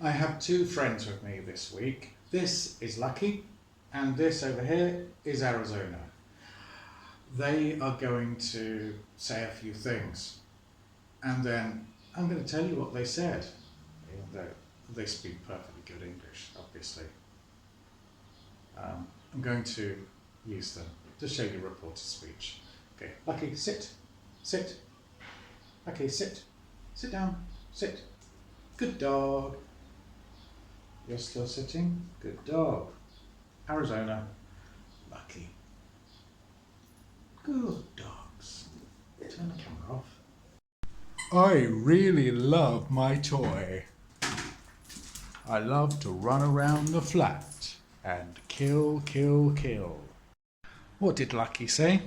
I have two friends with me this week. This is Lucky, and this over here is Arizona. They are going to say a few things, and then I'm going to tell you what they said, even though they speak perfectly good English, obviously. I'm going to use them to show you reported speech. Okay, Lucky, sit, sit. Lucky, sit, sit down, sit. Good dog. You're still sitting? Good dog. Arizona. Lucky. Good dogs. Turn the camera off. I really love my toy. I love to run around the flat and kill, kill, kill. What did Lucky say?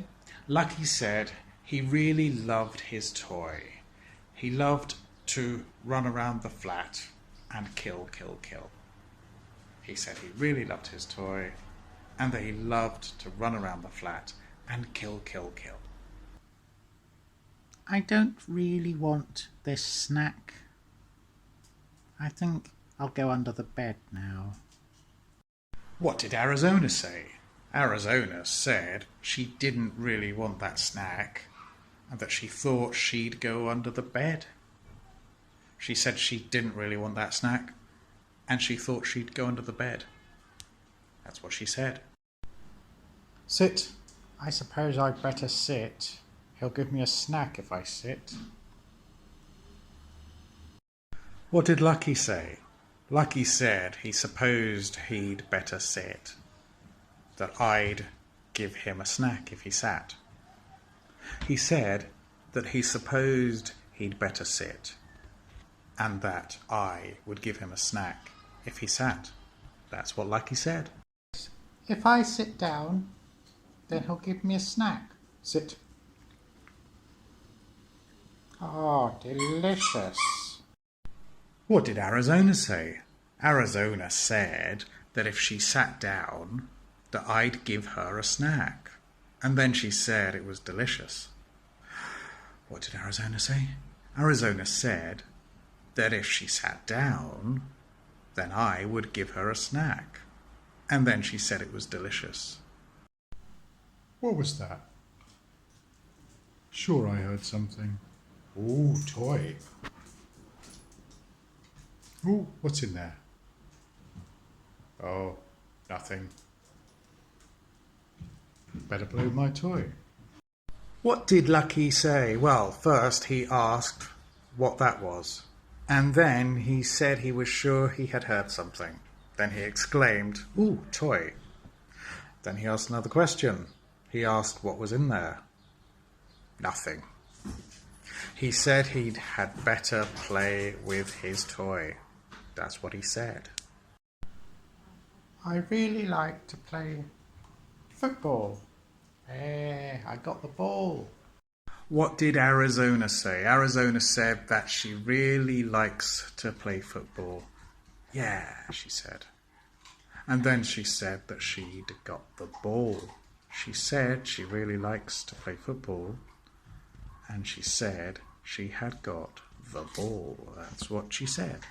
Lucky said he really loved his toy. He loved to run around the flat and kill, kill, kill. He said he really loved his toy and that he loved to run around the flat and kill, kill, kill. I don't really want this snack. I think I'll go under the bed now. What did Arizona say? Arizona said she didn't really want that snack and that she thought she'd go under the bed. She said she didn't really want that snack and she thought she'd go under the bed. That's what she said. Sit. I suppose I'd better sit. He'll give me a snack if I sit. What did Lucky say? Lucky said he supposed he'd better sit, that I'd give him a snack if he sat. He said that he supposed he'd better sit, and that I would give him a snack if he sat. That's what Lucky said. If I sit down, then he'll give me a snack. Sit. Oh, delicious. What did Arizona say? Arizona said that if she sat down, that I'd give her a snack. And then she said it was delicious. What did Arizona say? Arizona said that if she sat down, then I would give her a snack. And then she said it was delicious. What was that? Sure, I heard something. Ooh, toy. Ooh, what's in there? Oh, nothing. Better play with my toy. What did Lucky say? Well, first he asked what that was. And then he said he was sure he had heard something. Then he exclaimed, "Ooh, toy." Then he asked another question. He asked what was in there. Nothing. He said he'd had better play with his toy. That's what he said. I really like to play football. I got the ball. What did Arizona say? Arizona said that she really likes to play football. Yeah, she said. And then she said that she'd got the ball. She said she really likes to play football. And she said she had got the ball. That's what she said.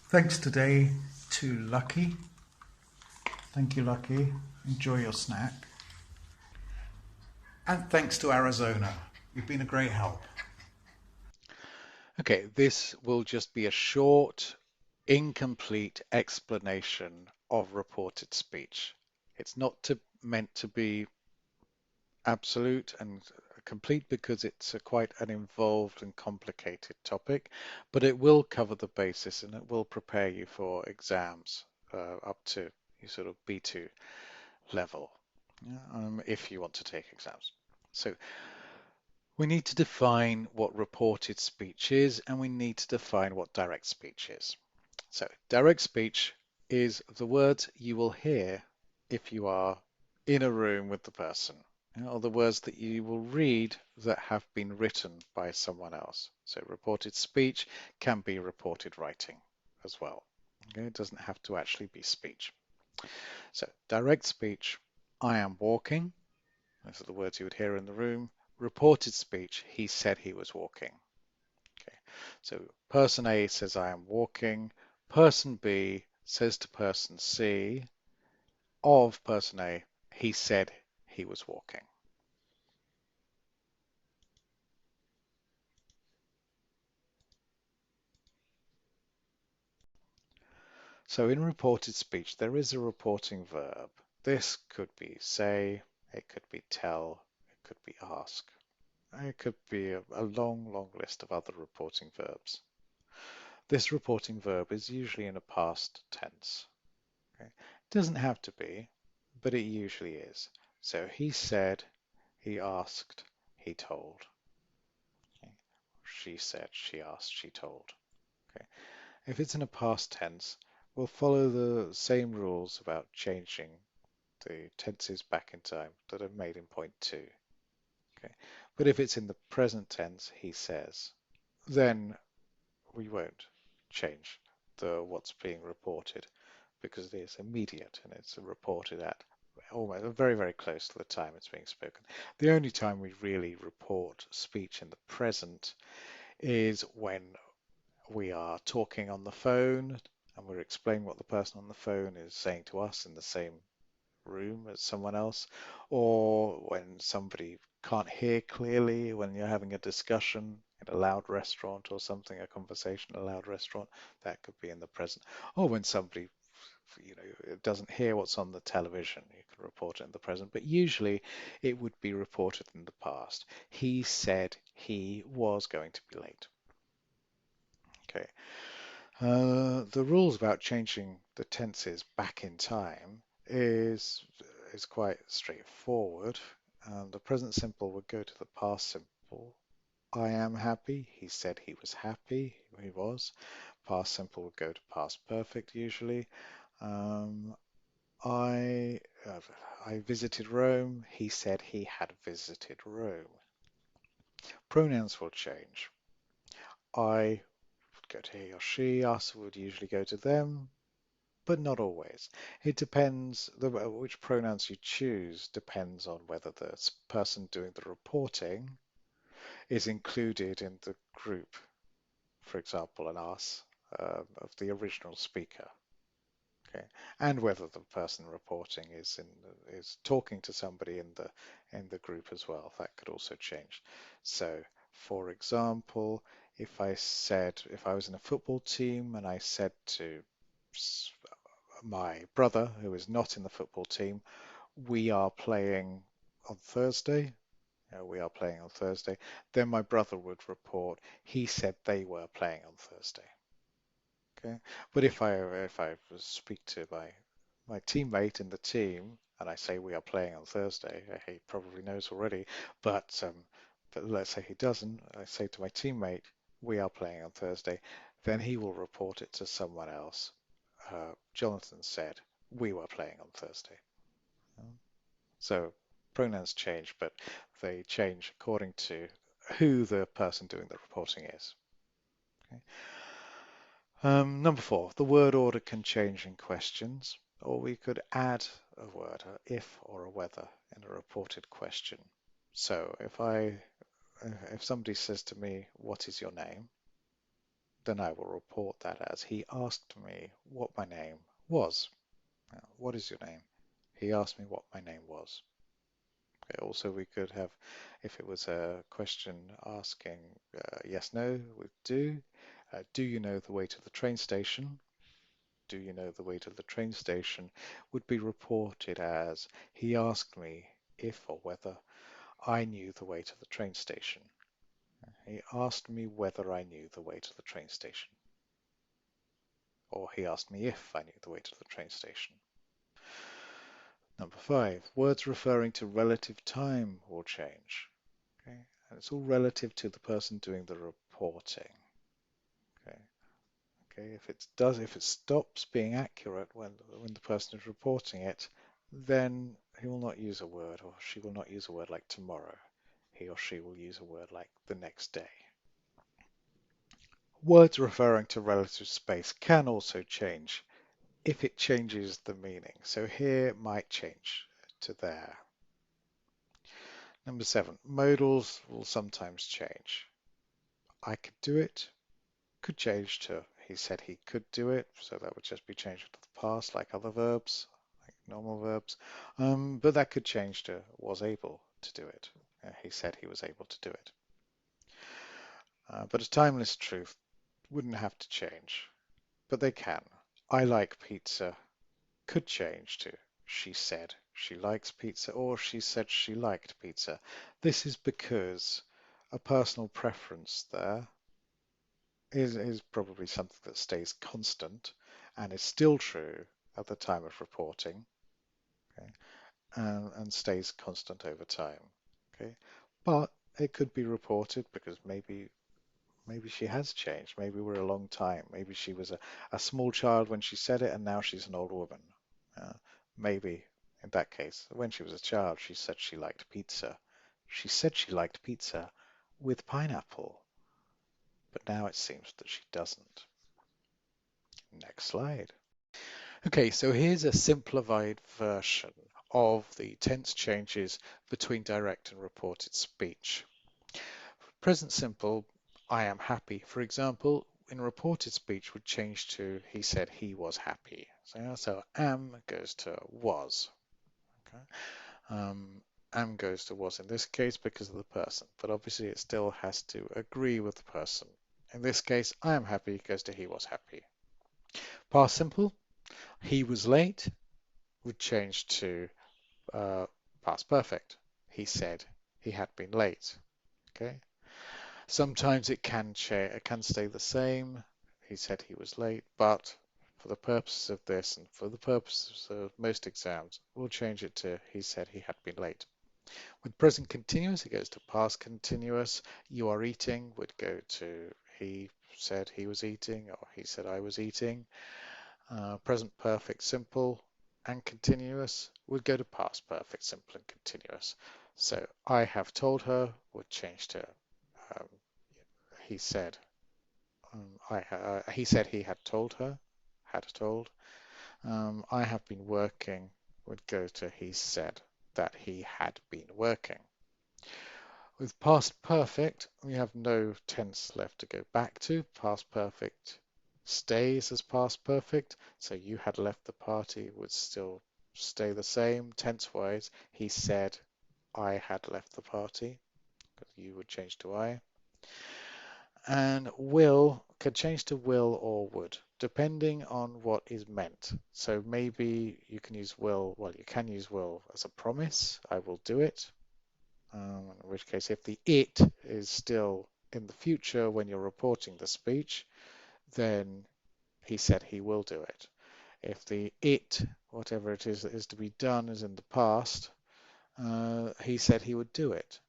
Thanks today to Lucky. Thank you, Lucky. Enjoy your snack. And thanks to Arizona. You've been a great help. Okay, this will just be a short, incomplete explanation of reported speech. It's not meant to be absolute and complete because it's quite an involved and complicated topic, but it will cover the basis and it will prepare you for exams up to sort of B2 level, if you want to take exams. So we need to define what reported speech is, and we need to define what direct speech is. So direct speech is the words you will hear if you are in a room with the person, or the words that you will read that have been written by someone else. So reported speech can be reported writing as well. Okay? It doesn't have to actually be speech. So direct speech, I am walking. Those are the words you would hear in the room. Reported speech, he said he was walking. Okay, so person A says I am walking. Person B says to person C of person A, he said he was walking. So in reported speech, there is a reporting verb. This could be say, it could be tell, it could be ask. It could be a long, long list of other reporting verbs. This reporting verb is usually in a past tense. Okay? It doesn't have to be, but it usually is. So he said, he asked, he told. Okay? She said, she asked, she told. Okay? If it's in a past tense, we'll follow the same rules about changing the tenses back in time that are made in point 2. Okay? But if it's in the present tense, he says, then we won't change what's being reported because it is immediate and it's reported at almost very, very close to the time it's being spoken. The only time we really report speech in the present is when we are talking on the phone and we're explaining what the person on the phone is saying to us in the same room as someone else, or when somebody can't hear clearly, when you're having a discussion in a loud restaurant or something, a conversation in a loud restaurant, that could be in the present. Or when somebody, doesn't hear what's on the television, you can report it in the present, but usually it would be reported in the past. He said he was going to be late. Okay. The rules about changing the tenses back in time is quite straightforward. The present simple would go to the past simple. I am happy. He said he was happy. He was. Past simple would go to past perfect usually. Um, I visited Rome. He said he had visited Rome. Pronouns will change. I would go to he or she. Us would usually go to them, but not always. It depends, which pronouns you choose depends on whether the person doing the reporting is included in the group, for example, an us, of the original speaker. Okay, and whether the person reporting is talking to somebody in the group as well. That could also change. So, for example, if I was in a football team and I said to my brother, who is not in the football team, we are playing on Thursday. We are playing on Thursday. Then my brother would report, he said they were playing on Thursday. Okay, but if I speak to my teammate in the team and I say we are playing on Thursday, he probably knows already. But let's say he doesn't. I say to my teammate we are playing on Thursday, then he will report it to someone else. Jonathan said we were playing on Thursday. So pronouns change, but they change according to who the person doing the reporting is. Okay. Number 4, the word order can change in questions, or we could add a word, a if or a whether, in a reported question. So if somebody says to me, "What is your name?" then I will report that as he asked me what my name was. Now, what is your name? He asked me what my name was. Okay, also, we could have, if it was a question asking yes, no with do. Do you know the way to the train station? Do you know the way to the train station would be reported as he asked me if or whether I knew the way to the train station. He asked me whether I knew the way to the train station. Or he asked me if I knew the way to the train station. Number 5, words referring to relative time will change. Okay, and it's all relative to the person doing the reporting. Okay, okay. If it stops being accurate when the person is reporting it, then he will not use a word, or she will not use a word like tomorrow. He or she will use a word like the next day. Words referring to relative space can also change if it changes the meaning. So here it might change to there. Number 7, modals will sometimes change. I could do it, could change to he said he could do it, so that would just be changed to the past like other verbs, like normal verbs. But that could change to was able to do it. He said he was able to do it. But a timeless truth wouldn't have to change, but they can. I like pizza could change to she said she likes pizza or she said she liked pizza. This is because a personal preference there is probably something that stays constant and is still true at the time of reporting, okay, and stays constant over time. Okay, but it could be reported because maybe she has changed. Maybe we're a long time. Maybe she was a small child when she said it and now she's an old woman. Maybe in that case, when she was a child, she said she liked pizza. She said she liked pizza with pineapple, but now it seems that she doesn't. Next slide. Okay, so here's a simplified version of the tense changes between direct and reported speech. Present simple, I am happy, for example, in reported speech would change to he said he was happy. So am goes to was. Okay. Am goes to was in this case because of the person, but obviously it still has to agree with the person. In this case, I am happy goes to he was happy. Past simple, he was late would change to past perfect. He said he had been late. Okay. Sometimes it can change, it can stay the same. He said he was late, but for the purposes of this and for the purposes of most exams, we'll change it to he said he had been late. With present continuous, it goes to past continuous. You are eating would go to he said he was eating or he said I was eating. Present perfect simple and continuous would go to past perfect simple and continuous. So I have told her would change to um, he said he said he had told her, had told. I have been working would go to he said that he had been working. With past perfect, we have no tense left to go back to. Past perfect stays as past perfect, so you had left the party would still stay the same. Tense-wise, he said I had left the party, because you would change to I. And will could change to will or would, depending on what is meant. So maybe you can use will, well, you can use will as a promise, I will do it. In which case, if the it is still in the future when you're reporting the speech, then he said he will do it. If the it, whatever it is that is to be done, is in the past, he said he would do it.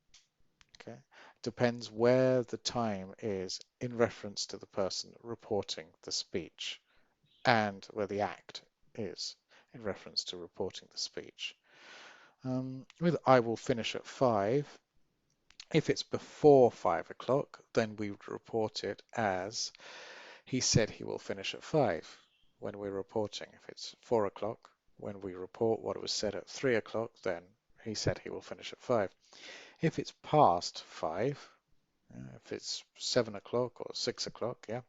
Okay. Depends where the time is in reference to the person reporting the speech and where the act is in reference to reporting the speech. With I will finish at 5, if it's before 5 o'clock, then we would report it as he said he will finish at 5 when we're reporting. If it's 4 o'clock, when we report what was said at 3 o'clock, then he said he will finish at 5. If it's past 5, if it's 7 o'clock or 6 o'clock, yeah,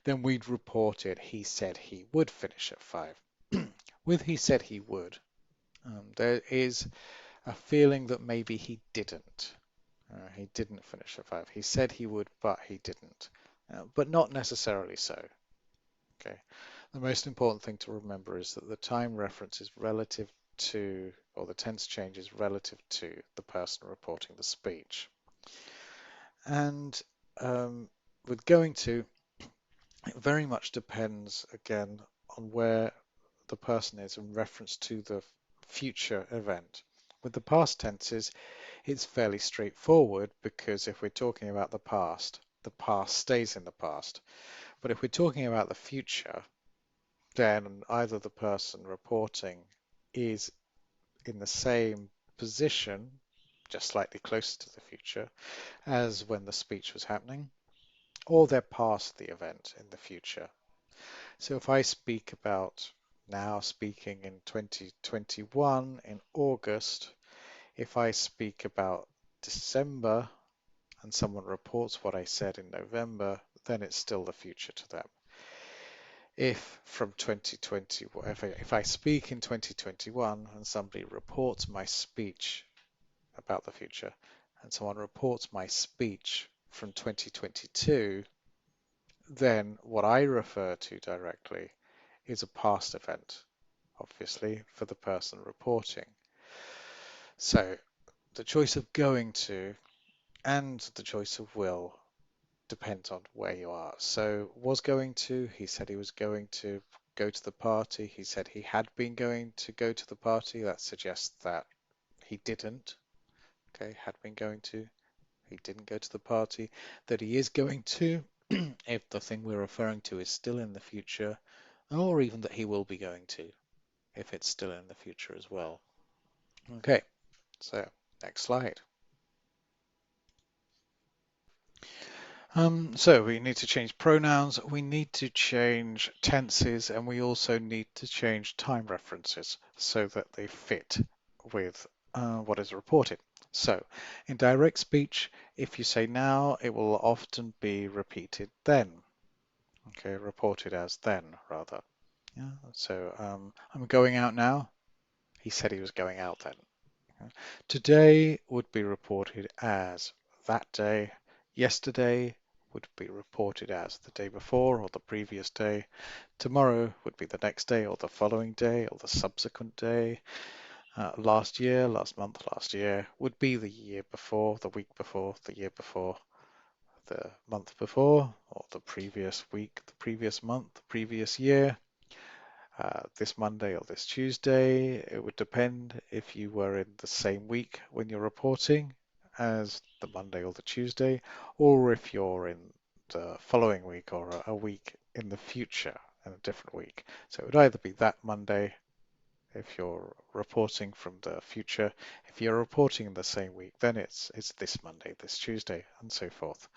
then we'd report it he said he would finish at 5. With he said he would, there is a feeling that maybe he didn't. He didn't finish at 5. He said he would, but he didn't. But not necessarily so. Okay. The most important thing to remember is that the time reference is relative to, or the tense change is relative to the person reporting the speech. And with going to, it very much depends, again, on where the person is in reference to the future event. With the past tenses, it's fairly straightforward because if we're talking about the past stays in the past. But if we're talking about the future, then either the person reporting is in the same position, just slightly closer to the future, as when the speech was happening, or they're past the event in the future. So if I speak about now speaking in 2021 in August, if I speak about December and someone reports what I said in November, then it's still the future to them. if from 2020, if I speak in 2021 and somebody reports my speech about the future, and someone reports my speech from 2022, then what I refer to directly is a past event, obviously, for the person reporting. So the choice of going to and the choice of will depends on where you are. So was going to, he said he was going to go to the party. He said he had been going to go to the party. That suggests that he didn't. Okay, had been going to. He didn't go to the party. That he is going to, if the thing we're referring to is still in the future, or even that he will be going to, if it's still in the future as well. Okay, so next slide. So we need to change pronouns, we need to change tenses, and we also need to change time references so that they fit with what is reported. So in direct speech, if you say now, it will often be repeated then. Okay, reported as then, rather. Yeah. So I'm going out now. He said he was going out then. Today would be reported as that day. Yesterday would be reported as the day before or the previous day. Tomorrow would be the next day or the following day or the subsequent day. Last year, last month, last year would be the year before, the week before, the year before, the month before, or the previous week, the previous month, the previous year. This Monday or this Tuesday. It would depend if you were in the same week when you're reporting as the Monday or the Tuesday, or if you're in the following week or a week in the future in a different week. So it would either be that Monday if you're reporting from the future. If you're reporting in the same week, then it's this Monday, this Tuesday, and so forth.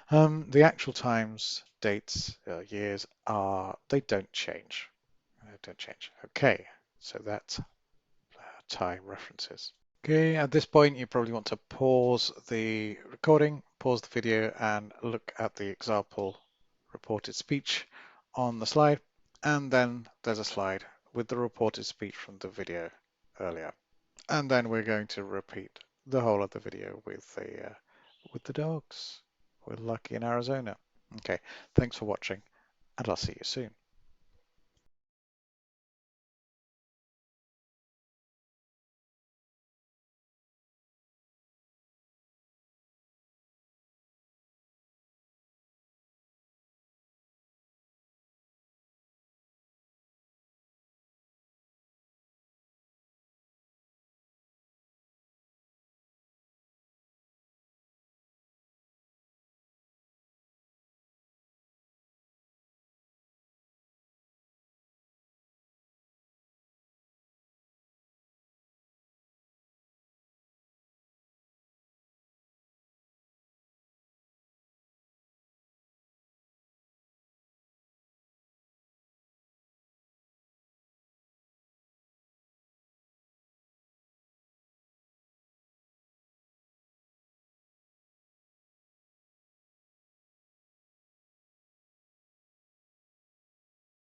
The actual times, dates, years they don't change. Don't change. Okay, so that's time references. Okay, at this point you probably want to pause the recording, pause the video and look at the example reported speech on the slide, and then there's a slide with the reported speech from the video earlier. And then we're going to repeat the whole of the video with the dogs. We're lucky in Arizona. Okay, thanks for watching and I'll see you soon.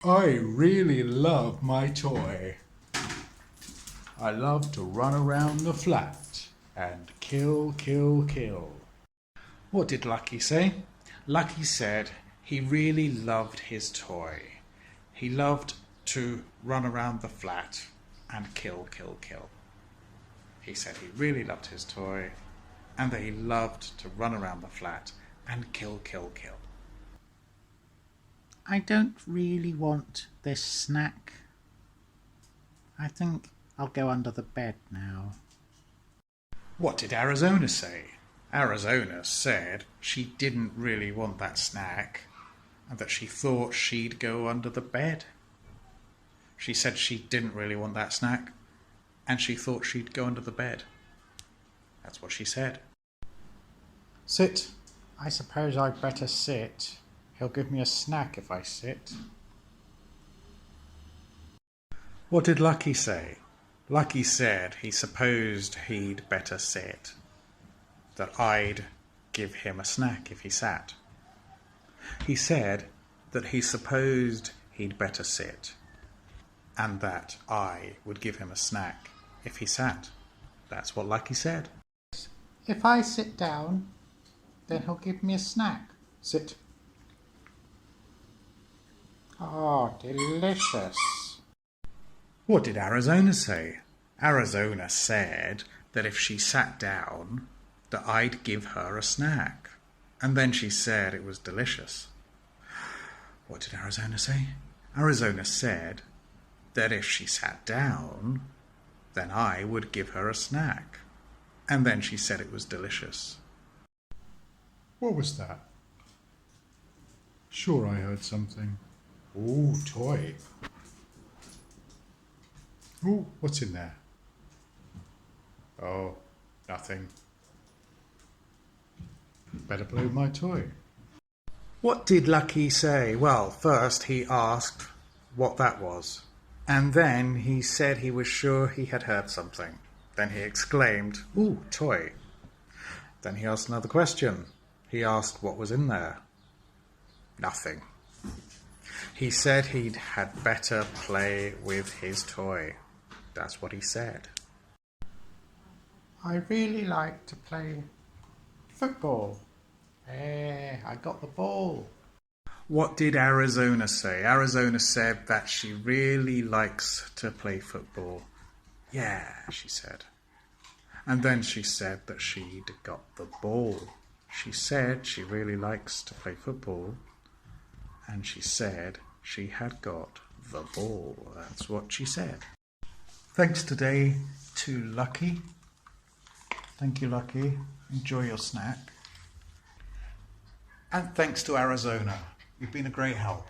I really love my toy. I love to run around the flat and kill, kill, kill. What did Lucky say? Lucky said he really loved his toy. He loved to run around the flat and kill, kill, kill. He said he really loved his toy and that he loved to run around the flat and kill, kill, kill. I don't really want this snack. I think I'll go under the bed now. What did Arizona say? Arizona said she didn't really want that snack and that she thought she'd go under the bed. She said she didn't really want that snack and she thought she'd go under the bed. That's what she said. Sit. I suppose I'd better sit. He'll give me a snack if I sit. What did Lucky say? Lucky said he supposed he'd better sit. That I'd give him a snack if he sat. He said that he supposed he'd better sit, and that I would give him a snack if he sat. That's what Lucky said. If I sit down, then he'll give me a snack. Sit. Oh, delicious. What did Arizona say? Arizona said that if she sat down, that I'd give her a snack. And then she said it was delicious. What did Arizona say? Arizona said that if she sat down, then I would give her a snack. And then she said it was delicious. What was that? Sure, I heard something. Ooh, toy. Ooh, what's in there? Oh, nothing. Better play with my toy. What did Lucky say? Well, first he asked what that was. And then he said he was sure he had heard something. Then he exclaimed, "Ooh, toy." Then he asked another question. He asked what was in there. Nothing. He said he'd had better play with his toy. That's what he said. I really like to play football. I got the ball. What did Arizona say? Arizona said that she really likes to play football. Yeah, she said. And then she said that she'd got the ball. She said she really likes to play football. And she said she had got the ball. That's what she said. Thanks today to Lucky. Thank you, Lucky. Enjoy your snack. And thanks to Arizona. You've been a great help.